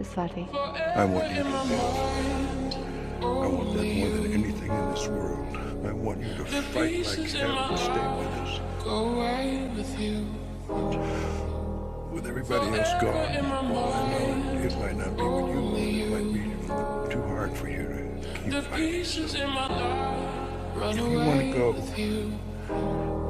स्वार्थी। I want you to live. I want that more than anything in this world. I want you to fight like hell to stay with us. Go away with you. With everybody else gone, all I know it might not be with you. It might be too hard for you to keep fighting. So if you want to go,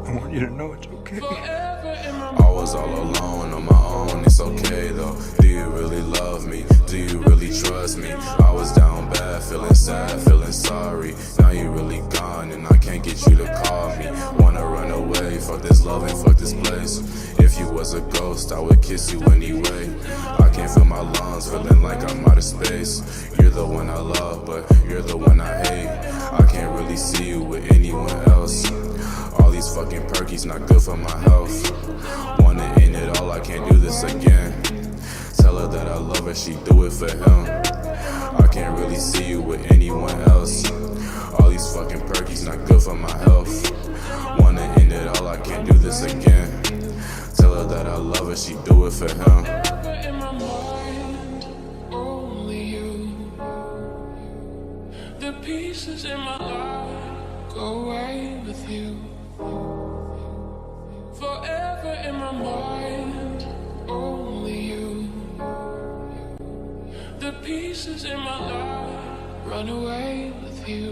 I want you to know it's okay. I was all alone on my own, it's okay though. Do you really love me? Do you really trust me? I was down bad, feeling sad, feeling sorry. Now you really gone and I can't get you to call me. Wanna run away, fuck this love and fuck this place. If you was a ghost, I would kiss you anyway. I can't feel my lungs, feeling like I'm out of space. You're the one I love, but you're the one I hate. I can't really see you with anyone else. All these fucking perkies not good for my health. Wanna end it all, I can't do this again. Tell her that I love her, she do it for him. I can't really see you with anyone else. All these fucking perkies not good for my health. Wanna end it all, I can't do this again. Tell her that I love her, she do it for him. In my mind, only you. The pieces in my life go away with you. Forever in my mind, only you. The pieces in my life run away with you.